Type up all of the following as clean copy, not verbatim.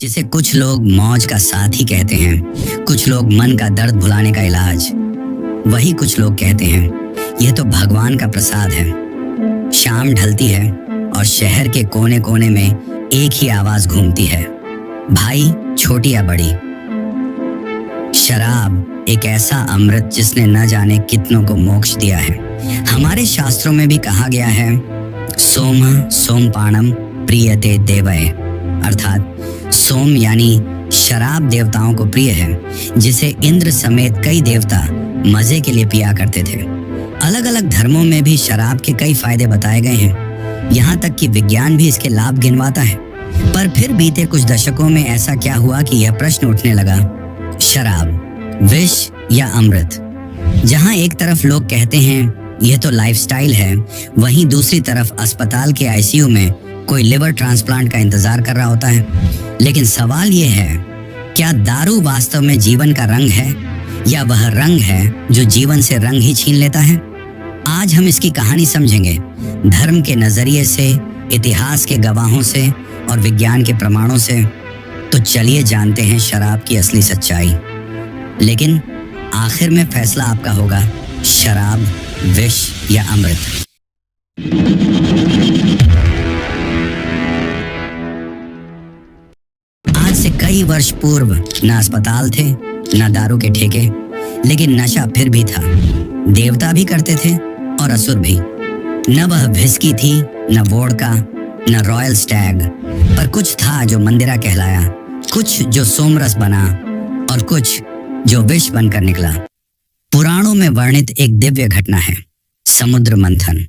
जिसे कुछ लोग मौज का साथी कहते हैं, कुछ लोग मन का दर्द भुलाने का इलाज। वही कुछ लोग कहते हैं यह तो भगवान का प्रसाद है। शाम ढलती है और शहर के कोने कोने में एक ही आवाज घूमती है, भाई छोटी या बड़ी। शराब एक ऐसा अमृत जिसने न जाने कितनों को मोक्ष दिया है। हमारे शास्त्रों में भी कहा गया है, सोम सोमपानम प्रियते देवये, अर्थात सोम यानी शराब देवताओं को प्रिय है, जिसे इंद्र समेत कई देवता मजे के लिए पिया करते थे। अलग अलग धर्मों में भी शराब के कई फायदे बताए गए हैं, यहाँ तक कि विज्ञान भी इसके लाभ गिनवाता है। पर फिर बीते कुछ दशकों में ऐसा क्या हुआ कि यह प्रश्न उठने लगा, शराब विष या अमृत? जहाँ एक तरफ लोग कहते हैं यह तो लाइफस्टाइल है, वहीं दूसरी तरफ अस्पताल के आईसीयू में कोई लिवर ट्रांसप्लांट का इंतजार कर रहा होता है। लेकिन सवाल यह है, क्या दारू वास्तव में जीवन का रंग है या वह रंग है जो जीवन से रंग ही छीन लेता है? आज हम इसकी कहानी समझेंगे, धर्म के नजरिए से, इतिहास के गवाहों से और विज्ञान के प्रमाणों से। तो चलिए जानते हैं शराब की असली सच्चाई। लेकिन आखिर में फैसला आपका होगा, शराब विष या अमृत। आज से कई वर्ष पूर्व न अस्पताल थे न दारू के ठेके, लेकिन नशा फिर भी था। देवता भी करते थे और असुर भी। न वह व्हिस्की थी, न वोडका, न रॉयल स्टैग, पर कुछ था जो मंदिरा कहलाया, कुछ जो सोमरस बना और कुछ जो विष बनकर निकला। पुराणों में वर्णित एक दिव्य घटना है, समुद्र मंथन।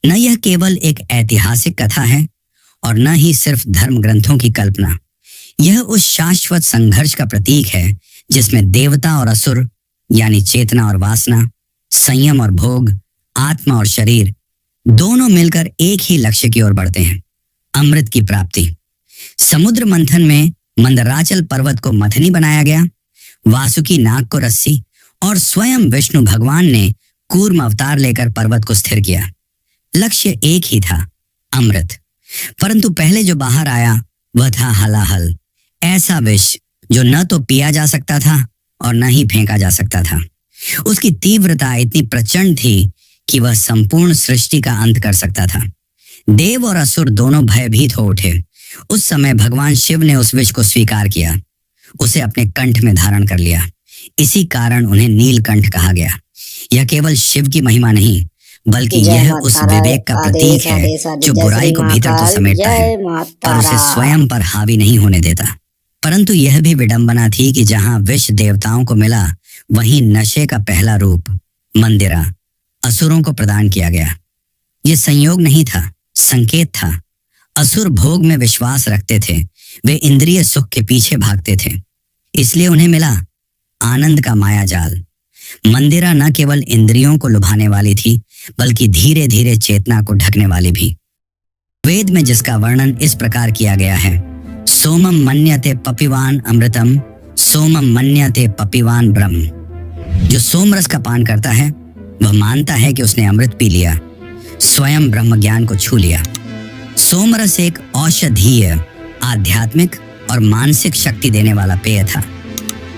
न यह केवल एक ऐतिहासिक कथा है और न ही सिर्फ धर्म ग्रंथों की कल्पना। यह उस शाश्वत संघर्ष का प्रतीक है जिसमें देवता और असुर यानी चेतना और वासना, संयम और भोग, आत्मा और शरीर दोनों मिलकर एक ही लक्ष्य की ओर बढ़ते हैं, अमृत की प्राप्ति। समुद्र मंथन में मंदराचल पर्वत को मथनी बनाया गया, वासुकी नाग को रस्सी और स्वयं विष्णु भगवान ने कूर्म अवतार लेकर पर्वत को स्थिर किया। लक्ष्य एक ही था, अमृत। परंतु पहले जो बाहर आया वह था हलाहल, ऐसा विष जो न तो पिया जा सकता था और न ही फेंका जा सकता था। उसकी तीव्रता इतनी प्रचंड थी कि वह संपूर्ण सृष्टि का अंत कर सकता था। देव और असुर दोनों भयभीत हो उठे। उस समय भगवान शिव ने उस विष को स्वीकार किया, उसे अपने कंठ में धारण कर लिया। इसी कारण उन्हें नीलकंठ कहा गया। यह केवल शिव की महिमा नहीं, बल्कि यह उस विवेक का प्रतीक है जो बुराई को भीतर तो समेटता है पर उसे स्वयं पर हावी नहीं होने देता। परंतु यह भी विडंबना थी कि जहां विष देवताओं को मिला, वहीं नशे का पहला रूप मंदिरा असुरों को प्रदान किया गया। यह संयोग नहीं था, संकेत था। असुर भोग में विश्वास रखते थे, वे इंद्रिय सुख के पीछे भागते थे, इसलिए उन्हें मिला आनंद का माया जाल। मंदिरा न केवल इंद्रियों को लुभाने वाली थी, बल्कि धीरे धीरे चेतना को ढकने वाली भी। वेद में जिसका वर्णन इस प्रकार किया गया है, सोमम मन्यते पपिवान अमृतम, सोमम मन्यते पपिवान ब्रह्म। जो सोमरस का पान करता है वह मानता है कि उसने अमृत पी लिया, स्वयं ब्रह्म ज्ञान को छू लिया। सोमरस एक औषधीय, आध्यात्मिक और मानसिक शक्ति देने वाला पेय था।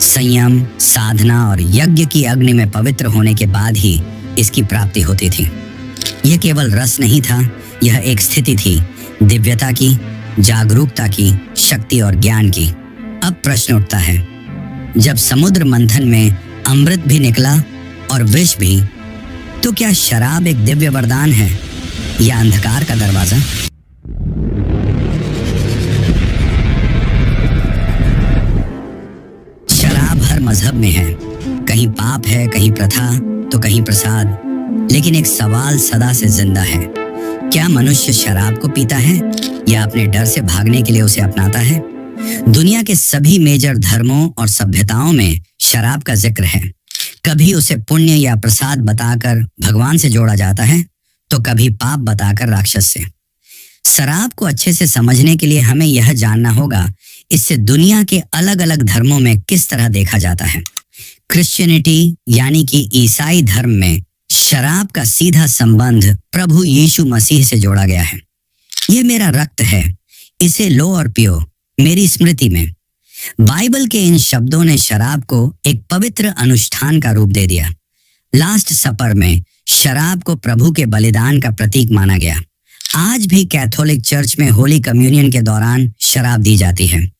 संयम, साधना और यज्ञ की अग्नि में पवित्र होने के बाद ही इसकी प्राप्ति होती थी। यह केवल रस नहीं था, यह एक स्थिति थी, दिव्यता की, जागरूकता की, शक्ति और ज्ञान की। अब प्रश्न उठता है, जब समुद्र मंथन में अमृत भी निकला और विष भी, तो क्या शराब एक दिव्य वरदान है या अंधकार का दरवाजा? शराब हर मजहब में है, कहीं पाप है, कहीं प्रथा, तो कहीं प्रसाद। लेकिन एक सवाल सदा से जिंदा है, क्या मनुष्य शराब को पीता है या अपने डर से भागने के लिए उसे अपनाता है? दुनिया के सभी मेजर धर्मों और सभ्यताओं में शराब का जिक्र है। कभी उसे पुण्य या प्रसाद बताकर भगवान से जोड़ा जाता है, तो कभी पाप बताकर राक्षस से। शराब को अच्छे से समझने के लिए हमें यह जानना होगा, इससे दुनिया के अलग अलग धर्मों में किस तरह देखा जाता है। क्रिश्चियनिटी यानी कि ईसाई धर्म में शराब का सीधा संबंध प्रभु यीशु मसीह से जोड़ा गया है। यह मेरा रक्त है, इसे लो और पियो, मेरी स्मृति में। बाइबल के इन शब्दों ने शराब को एक पवित्र अनुष्ठान का रूप दे दिया। लास्ट सपर में शराब को प्रभु के बलिदान का प्रतीक माना गया। आज भी कैथोलिक चर्च में होली कम्युनियन के दौरान शराब दी जाती है,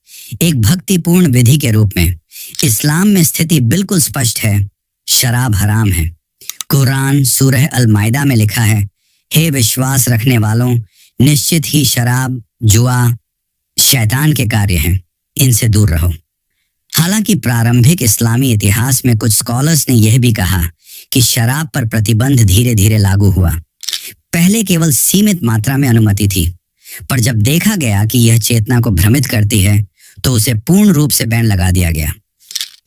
एक भक्तिपूर्ण विधि के रूप में। इस्लाम में स्थिति बिल्कुल स्पष्ट है, शराब हराम है। कुरान सूरह अल माइदा में लिखा है, हे विश्वास रखने वालों, निश्चित ही शराब, जुआ शैतान के कार्य हैं, इनसे दूर रहो। हालांकि प्रारंभिक इस्लामी इतिहास में कुछ स्कॉलर्स ने यह भी कहा कि शराब पर प्रतिबंध धीरे धीरे लागू हुआ। पहले केवल सीमित मात्रा में अनुमति थी, पर जब देखा गया कि यह चेतना को भ्रमित करती है तो उसे पूर्ण रूप से बैन लगा दिया गया।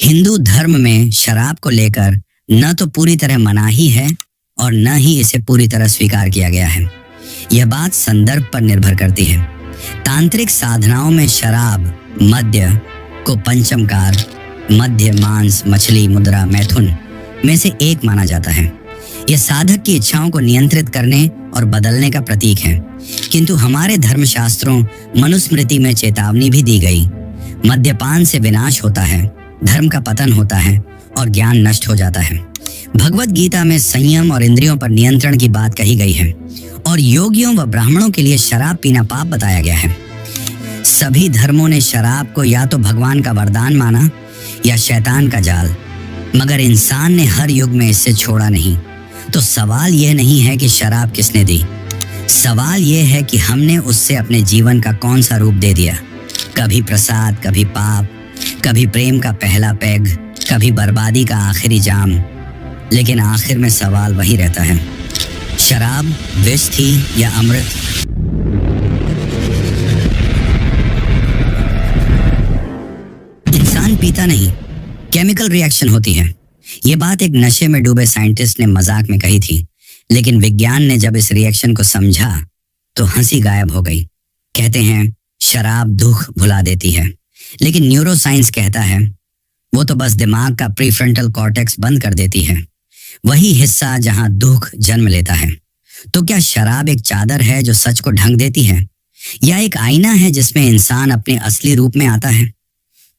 हिंदू धर्म में शराब को लेकर न तो पूरी तरह मनाही है और न ही इसे पूरी तरह स्वीकार किया गया है। यह बात संदर्भ पर निर्भर करती है। तांत्रिक साधनाओं में शराब, मद्य को पंचमकार, मध्य, मांस, मछली, मुद्रा, मैथुन में से एक माना जाता है। यह साधक की इच्छाओं को नियंत्रित करने और बदलने का प्रतीक है। किंतु हमारे धर्मशास्त्रों, मनुस्मृति में चेतावनी भी दी गई। मद्यपान से विनाश होता है, धर्म का पतन होता है और ज्ञान नष्ट हो जाता है। भगवत गीता में संयम और इंद्रियों पर नियंत्रण की बात कही गई है और योगियों व ब्राह्मणों के लिए शराब पीना पाप बताया गया है। सभी धर्मों ने शराब को या तो भगवान का वरदान माना या शैतान का जाल, मगर इंसान ने हर युग में इससे छोड़ा नहीं। तो सवाल यह नहीं है कि शराब किसने दी, सवाल यह है कि हमने उससे अपने जीवन का कौन सा रूप दे दिया। कभी प्रसाद, कभी पाप, कभी प्रेम का पहला पैग, कभी बर्बादी का आखिरी जाम। लेकिन आखिर में सवाल वही रहता है, शराब विष थी या अमृत? इंसान पीता नहीं, केमिकल रिएक्शन होती है। ये बात एक नशे में डूबे साइंटिस्ट ने मजाक में कही थी, लेकिन विज्ञान ने जब इस रिएक्शन को समझा तो हंसी गायब हो गई। कहते हैं शराब दुख भुला देती है, लेकिन न्यूरोसाइंस कहता है वो तो बस दिमाग का प्रीफ्रंटल कॉर्टेक्स बंद कर देती है, वही हिस्सा जहां दुख जन्म लेता है। तो क्या शराब एक चादर है जो सच को ढक देती है, या एक आईना है जिसमें इंसान अपने असली रूप में आता है?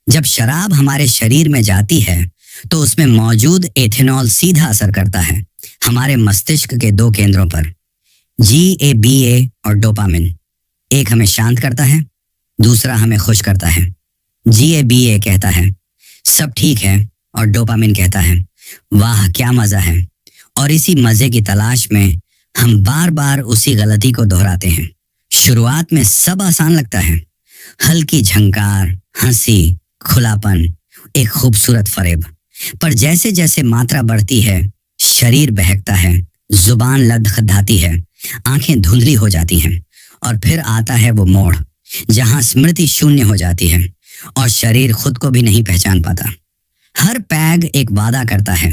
जब शराब हमारे शरीर में जाती है तो उसमें मौजूद एथेनॉल सीधा असर करता है हमारे मस्तिष्क के दो केंद्रों पर, GABA और डोपामिन। एक हमें शांत करता है, दूसरा हमें खुश करता है। GABA कहता है सब ठीक है और डोपामिन कहता है वाह क्या मजा है। और इसी मजे की तलाश में हम बार बार उसी गलती को दोहराते हैं। शुरुआत में सब आसान लगता है, हल्की झंकार, हंसी, खुलापन, एक खूबसूरत फरेब। पर जैसे जैसे मात्रा बढ़ती है, शरीर बहकता है, जुबान लदखदाती है, आंखें धुंधली हो जाती हैं और फिर आता है वो मोड़ जहां स्मृति शून्य हो जाती है और शरीर खुद को भी नहीं पहचान पाता। हर पैग एक वादा करता है,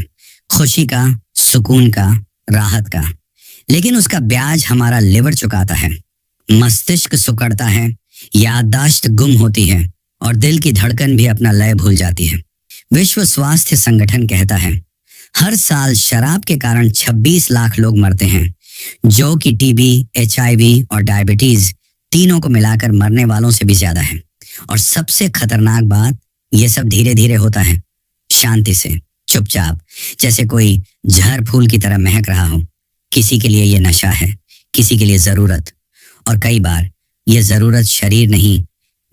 खुशी का, सुकून का, राहत का, लेकिन उसका ब्याज हमारा लिवर चुकाता है। मस्तिष्क सुकड़ता है, याददाश्त गुम होती है और दिल की धड़कन भी अपना लय भूल जाती है। विश्व स्वास्थ्य संगठन कहता है हर साल शराब के कारण 26 लाख लोग मरते हैं, जो कि टीबी, HIV और डायबिटीज तीनों को मिलाकर मरने वालों से भी ज्यादा है। और सबसे खतरनाक बात, ये सब धीरे धीरे होता है, शांति से, चुपचाप, जैसे कोई जहर फूल की तरह महक रहा हो। किसी के लिए ये नशा है, किसी के लिए जरूरत, और कई बार ये जरूरत शरीर नहीं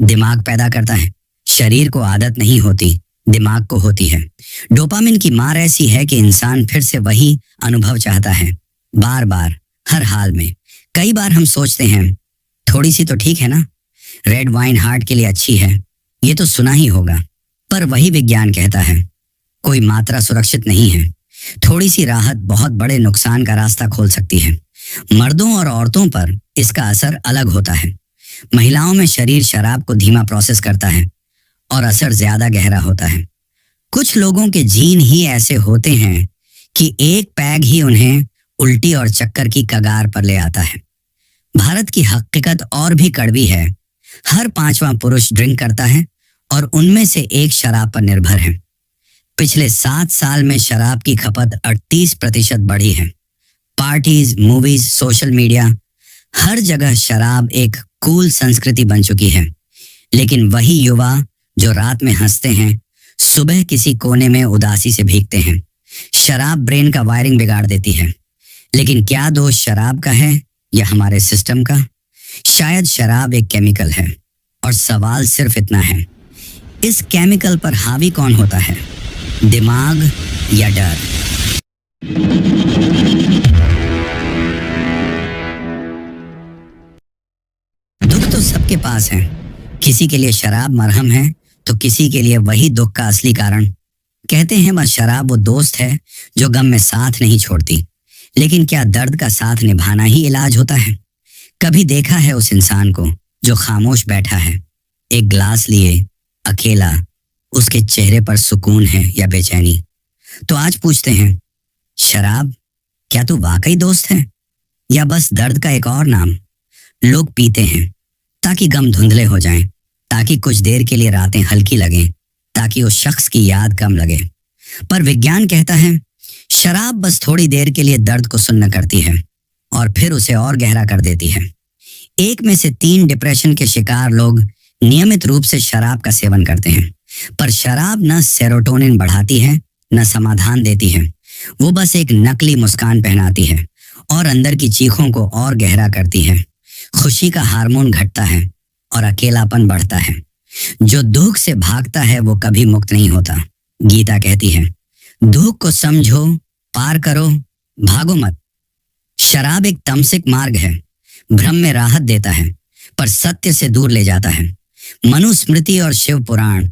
दिमाग पैदा करता है। शरीर को आदत नहीं होती, दिमाग को होती है। डोपामिन की मार ऐसी है कि इंसान फिर से वही अनुभव चाहता है, बार बार, हर हाल में। कई बार हम सोचते हैं थोड़ी सी तो ठीक है ना, रेड वाइन हार्ट के लिए अच्छी है, ये तो सुना ही होगा। पर वही विज्ञान कहता है कोई मात्रा सुरक्षित नहीं है। थोड़ी सी राहत बहुत बड़े नुकसान का रास्ता खोल सकती है। मर्दों और औरतों पर इसका असर अलग होता है। महिलाओं में शरीर शराब को धीमा प्रोसेस करता है और असर ज्यादा गहरा होता है। कुछ लोगों के जीन ही ऐसे होते हैं कि एक पैग ही उन्हें उल्टी और चक्कर की कगार पर ले आता है। भारत की हकीकत और भी कड़वी है। हर 5वां पुरुष ड्रिंक करता है और उनमें से एक शराब पर निर्भर है। पिछले 7 साल में शराब की खपत 38% बढ़ी है। पार्टीज, मूवीज, सोशल मीडिया, हर जगह शराब एक कूल संस्कृति बन चुकी है। लेकिन वही युवा जो रात में हंसते हैं, सुबह किसी कोने में उदासी से भीगते हैं। शराब ब्रेन का वायरिंग बिगाड़ देती है। लेकिन क्या दोष शराब का है या हमारे सिस्टम का? शायद शराब एक केमिकल है और सवाल सिर्फ इतना है, इस केमिकल पर हावी कौन होता है, दिमाग या डर? दुख तो सबके पास है। किसी के लिए शराब मरहम है तो किसी के लिए वही दुख का असली कारण। कहते हैं बस शराब वो दोस्त है जो गम में साथ नहीं छोड़ती, लेकिन क्या दर्द का साथ निभाना ही इलाज होता है? कभी देखा है उस इंसान को जो खामोश बैठा है, एक ग्लास लिए अकेला, उसके चेहरे पर सुकून है या बेचैनी? तो आज पूछते हैं, शराब क्या तू वाकई दोस्त है या बस दर्द का एक और नाम? लोग पीते हैं ताकि गम धुंधले हो जाएं, ताकि कुछ देर के लिए रातें हल्की लगें, ताकि उस शख्स की याद कम लगे। पर विज्ञान कहता है शराब बस थोड़ी देर के लिए दर्द को सुन्न करती है और फिर उसे और गहरा कर देती है। 1 में से 3 डिप्रेशन के शिकार लोग नियमित रूप से शराब का सेवन करते हैं। पर शराब न सेरोटोनिन बढ़ाती है न समाधान देती है, वो बस एक नकली मुस्कान पहनाती है और अंदर की चीखों को और गहरा करती है। खुशी का हार्मोन घटता है और अकेलापन बढ़ता है। जो दुख से भागता है वो कभी मुक्त नहीं होता। गीता कहती है, दुख को समझो, पार करो, भागो मत। शराब एक तमसिक मार्ग है, भ्रम में राहत देता है पर सत्य से दूर ले जाता है। मनुस्मृति और शिव पुराण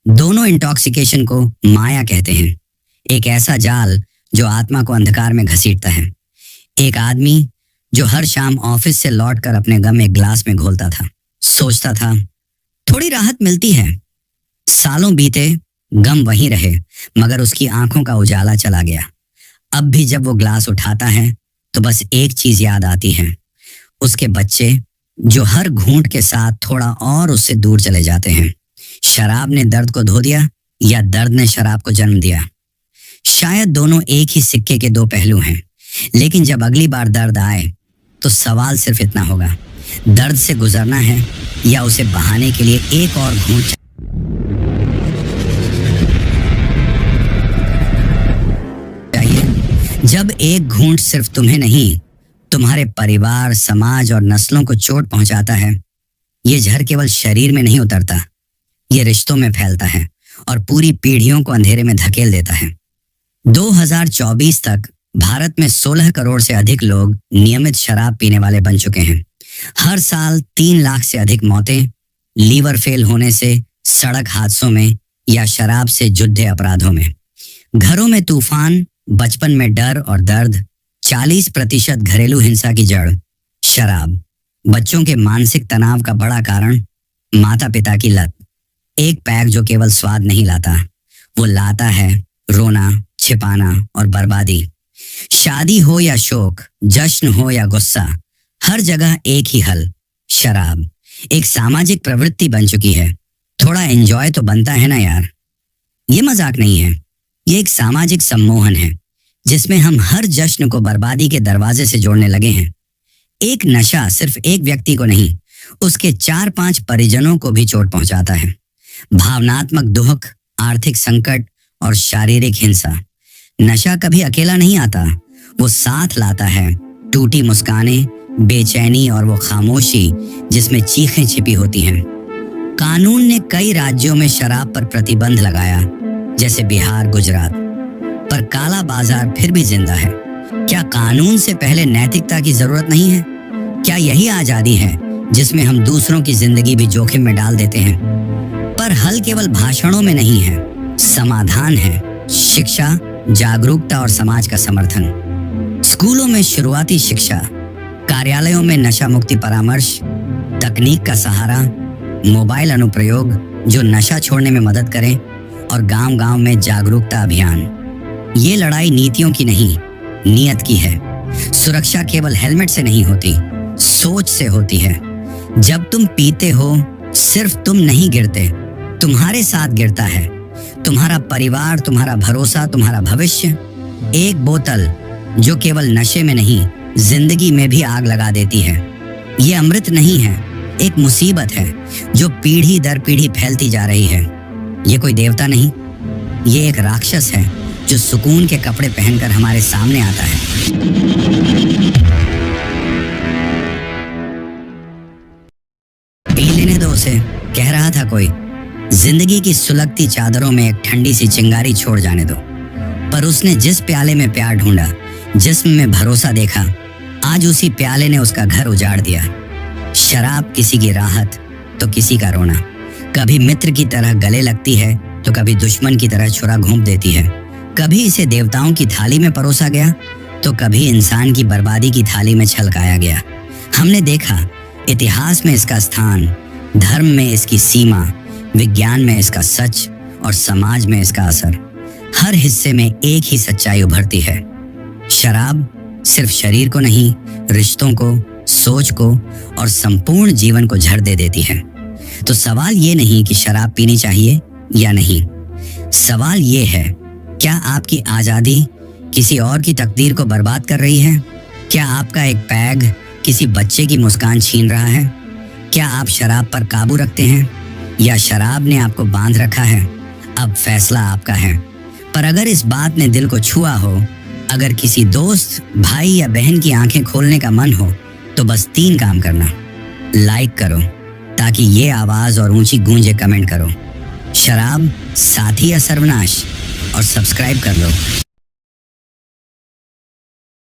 दोनों इंटॉक्सिकेशन को माया कहते हैं, एक ऐसा जाल जो आत्मा को अंधकार में घसीटता है। एक आदमी जो हर शाम ऑफिस से लौटकर अपने गम एक ग्लास में घोलता था, सोचता था थोड़ी राहत मिलती है। सालों बीते, गम वहीं रहे, मगर उसकी आंखों का उजाला चला गया। अब भी जब वो ग्लास उठाता है तो बस एक चीज याद आती है, उसके बच्चे जो हर घूंट के साथ थोड़ा और उससे दूर चले जाते हैं। शराब ने दर्द को धो दिया या दर्द ने शराब को जन्म दिया? शायद दोनों एक ही सिक्के के 2 पहलू हैं। लेकिन जब अगली बार दर्द आए तो सवाल सिर्फ इतना होगा, दर्द से गुजरना है या उसे बहाने के लिए एक और घूंट चाहिए? जब एक घूंट सिर्फ तुम्हें नहीं, तुम्हारे परिवार, समाज और नस्लों को चोट पहुंचाता है, ये जहर केवल शरीर में नहीं उतरता, ये रिश्तों में फैलता है और पूरी पीढ़ियों को अंधेरे में धकेल देता है। 2024 तक भारत में 16 करोड़ से अधिक लोग नियमित शराब पीने वाले बन चुके हैं। हर साल 3 लाख से अधिक मौतें लीवर फेल होने से, सड़क हादसों में या शराब से जुड़े अपराधों में। घरों में तूफान, बचपन में डर और दर्द। 40% घरेलू हिंसा की जड़ शराब। बच्चों के मानसिक तनाव का बड़ा कारण माता पिता की लत। एक पैक जो केवल स्वाद नहीं लाता, वो लाता है रोना, छिपाना और बर्बादी। शादी हो या शोक, जश्न हो या गुस्सा, हर जगह एक ही हल, शराब। एक सामाजिक प्रवृत्ति बन चुकी है। थोड़ा एंजॉय तो बनता है ना यार। ये मजाक नहीं है, ये एक सामाजिक सम्मोहन है जिसमें हम हर जश्न को बर्बादी के दरवाजे से जोड़ने लगे हैं। एक नशा सिर्फ एक व्यक्ति को नहीं, उसके 4-5 परिजनों को भी चोट पहुंचाता है। भावनात्मक दुख, आर्थिक संकट और शारीरिक हिंसा। नशा कभी अकेला नहीं आता, वो साथ लाता है टूटी मुस्कानें, बेचैनी और वो खामोशी जिसमें चीखें छिपी होती हैं। कानून ने कई राज्यों में शराब पर प्रतिबंध लगाया, जैसे बिहार, गुजरात, पर काला बाजार फिर भी जिंदा है। क्या कानून से पहले नैतिकता की जरूरत नहीं है? क्या यही आजादी है जिसमें हम दूसरों की जिंदगी भी जोखिम में डाल देते हैं? पर हल केवल भाषणों में नहीं है, समाधान है शिक्षा, जागरूकता और समाज का समर्थन। स्कूलों में शुरुआती शिक्षा, कार्यालयों में नशा मुक्ति परामर्श, तकनीक का सहारा, मोबाइल अनुप्रयोग जो नशा छोड़ने में मदद करें, और गांव-गांव में जागरूकता अभियान। ये लड़ाई नीतियों की नहीं, नियत की है। सुरक्षा केवल हेलमेट से नहीं होती, सोच से होती है। जब तुम पीते हो, सिर्फ तुम नहीं गिरते, तुम्हारे साथ गिरता है तुम्हारा परिवार, तुम्हारा भरोसा, तुम्हारा भविष्य। एक बोतल जो केवल नशे में नहीं, जिंदगी में भी आग लगा देती है। ये अमृत नहीं है, एक मुसीबत है जो पीढ़ी दर पीढ़ी फैलती जा रही है। ये कोई देवता नहीं, ये एक राक्षस है जो सुकून के कपड़े पहनकर हमारे सामने आता है। पी लेने दो उसे, कह रहा था कोई। जिंदगी की सुलगती चादरों में एक ठंडी सी चिंगारी छोड़ जाने दो। पर उसने जिस प्याले में प्यार ढूंढा, जिस्म में भरोसा देखा, आज उसी प्याले ने उसका घर उजाड़ दिया। शराब किसी की राहत तो किसी का रोना, कभी मित्र की तरह गले लगती है तो कभी दुश्मन की तरह छुरा घोंप देती है। कभी इसे देवताओं की थाली में परोसा गया तो कभी इंसान की बर्बादी की थाली में छलकाया गया। हमने देखा इतिहास में इसका स्थान, धर्म में इसकी सीमा, विज्ञान में इसका सच और समाज में इसका असर। हर हिस्से में एक ही सच्चाई उभरती है। शराब सिर्फ शरीर को नहीं, रिश्तों को, सोच को और संपूर्ण जीवन को झड़ दे देती है। तो सवाल ये नहीं कि शराब पीनी चाहिए या नहीं, सवाल ये है, क्या आपकी आजादी किसी और की तकदीर को बर्बाद कर रही है? क्या आपका एक पैग किसी बच्चे की मुस्कान छीन रहा है? क्या आप शराब पर काबू रखते हैं या शराब ने आपको बांध रखा है? अब फैसला आपका है। पर अगर इस बात ने दिल को छुआ हो, अगर किसी दोस्त, भाई या बहन की आंखें खोलने का मन हो, तो बस 3 काम करना। लाइक करो ताकि ये आवाज और ऊंची गूंजे कमेंट करो। शराब साथी या सर्वनाश, और सब्सक्राइब कर लो।